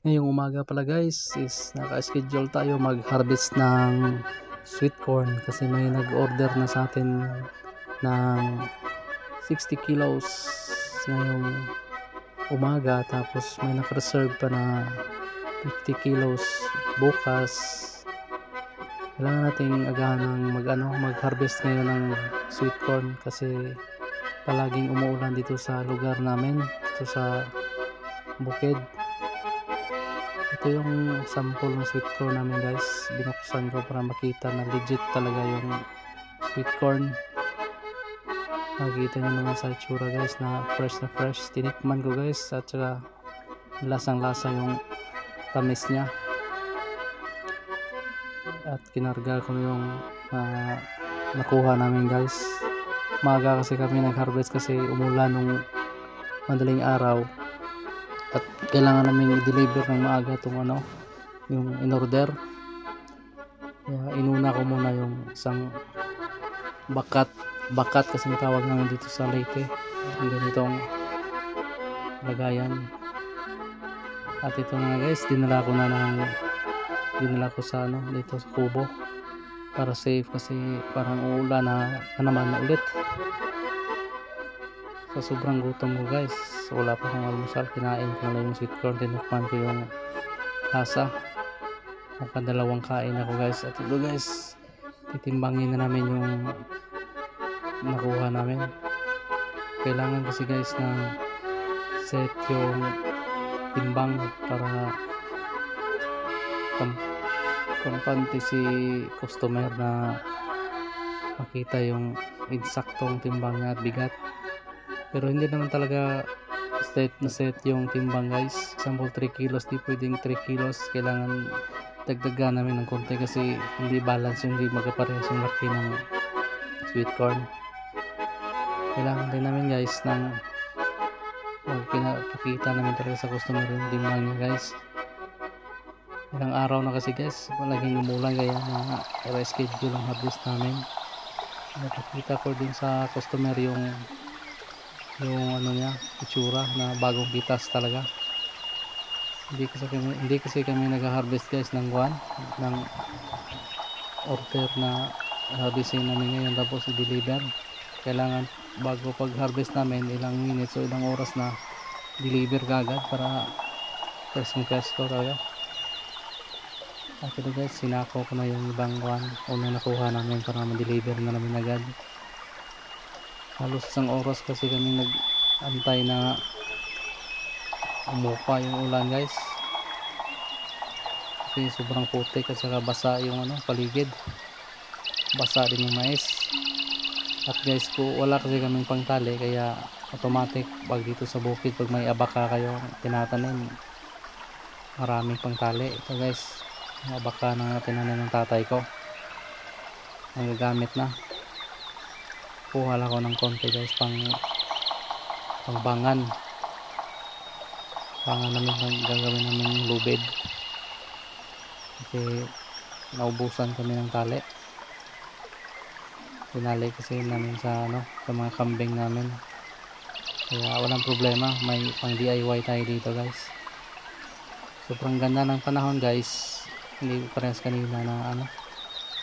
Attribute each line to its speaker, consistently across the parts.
Speaker 1: Ngayong umaga pala guys is naka-schedule tayo mag-harvest ng sweet corn kasi may nag-order na sa atin ng 60 kilos ngayong umaga, tapos may naka-reserve pa na 50 kilos bukas. Kailangan nating agahan ng mag-harvest ngayon ng sweet corn kasi palaging umuulan dito sa lugar namin, dito sa bukid. Ito yung sample ng sweet corn namin guys, binuksan ko para makita na legit talaga yung sweet corn. Makikita nyo naman sa itsura guys na fresh. Tinikman ko guys at saka lasang lasa yung tamis nya, at kinarga ko yung nakuha namin guys. Maaga kasi kami nag-harvest kasi umulan nung madaling araw at kailangan namin i-deliver ng maaga itong yung in-order. Kaya inuna ko muna yung isang bakat kasi tawag namin dito sa Leyte, yung ganitong lagayan. At ito nga guys, dinala ko sa dito sa kubo para safe kasi parang uulan na naman ulit. Sa sobrang gutom ko guys, wala pa akong almusal, kinain ko lang yung sweet corn, tinukman ko yung lasa. Nakadalawang kain ako guys. At ito guys, titimbangin na namin yung nakuha namin. Kailangan kasi guys na set yung timbang para kampante si customer na makita yung eksaktong timbang niya at bigat. Pero hindi naman talaga set yung timbang guys. Example 3 kilos, di pwedeng 3 kilos, kailangan dagdagan namin ng konti kasi hindi balance, hindi magkaparehas yung laki ng sweet corn. Kailangan din namin guys ng pinapakita namin talaga sa customer yung timbang niya guys. Ilang araw na kasi guys, palaging umulan kaya na reschedule ang harvest namin. Napakita ko din sa customer yung niya, itsura na bagong pitas talaga. Hindi kasi kami nag-harvest guys ng order na harvestin namin ngayon tapos i-deliver. Kailangan bago pag-harvest namin ilang minutes o ilang oras na deliver kagad para presko talaga. At ito guys, sinako ko na yung ibang unang nakuha namin para ma-deliver na namin agad. Halos isang oras kasi kami nag-antay na umupa yung ulan guys kasi sobrang putik at saka basa yung paligid, basa din yung mais. At guys, wala kasi kaming pangtali kaya automatic pag dito sa bukid, pag may abaka kayong tinatanim, maraming pangtali. Ito guys, yung abaka na tinanim ng tatay ko, nagagamit na. Kuha lang ako ng konti guys pangbangan namin, gagawin namin yung lubid kasi naubusan kami ng tali. Pinali kasi namin sa mga kambing namin, kaya walang problema, may pang DIY tayo dito guys. Sobrang ganda ng panahon guys, hindi parehas kanina na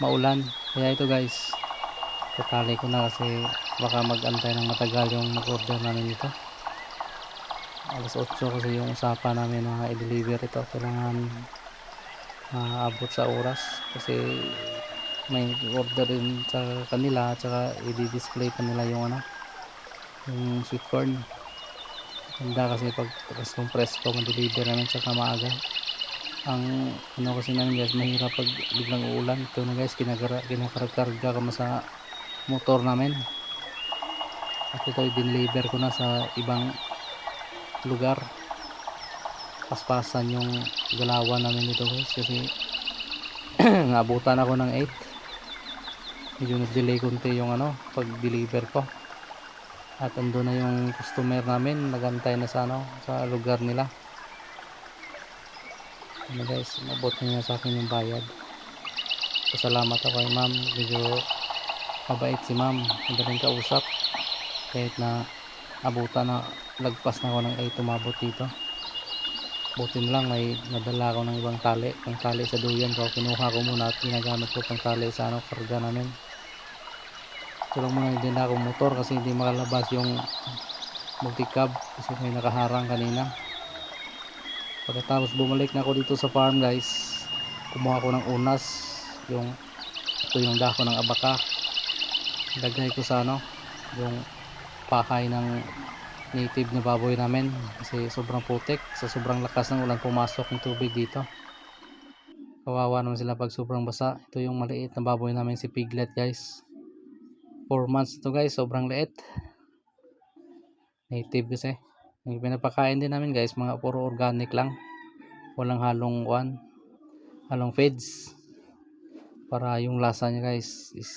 Speaker 1: maulan. Kaya ito guys, tatali ko na kasi baka mag-antay ng matagal yung mag-order namin dito. Alas 8 kasi yung usapan namin na i-deliver ito, kailangan abot sa oras kasi may order din sa kanila at saka i-display pa nila yung sweet corn. Ganda kasi pag presko ma-deliver namin saka maaga. Ang kasi namin guys, mahirap pag biglang uulan. Ito na guys, kinakarga kami sa motor namin at ito i-deliver ko na sa ibang lugar. Paspasan yung galawan namin dito guys kasi nabutan ako ng 8, medyo nag-delay konti yung pag deliver ko. At ando na yung customer namin, nagantay na sa sa lugar nila. Guys, nabot niya sa akin yung bayad. Pasalamat ako kay ma'am, medyo mabait si ma'am, madaling kausap kahit na abutan na, lagpas na ako ng 8 umabot dito. buti na lang may nadala ako ng ibang tali, pang tali sa duyan ko, kinuha ko muna at ginagamit ko pang tali sa ano, karga namin. Ito lang muna din akong motor kasi hindi makalabas yung multicab kasi may nakaharang kanina. Pagkatapos bumalik na ako dito sa farm guys, kumuha ko ng unas, ito yung dahon ng abaka, lagay ko sa ano, yung pahay ng native na baboy namin kasi sobrang putik, sa sobrang lakas ng ulan pumasok yung tubig dito. Kawawa naman sila pag sobrang basa. Ito yung maliit na baboy namin, si Piglet guys, 4 months ito guys, sobrang liit, native kasi. Yung pinapakain din namin guys, mga puro organic lang, walang halong feeds, para yung lasa niya guys is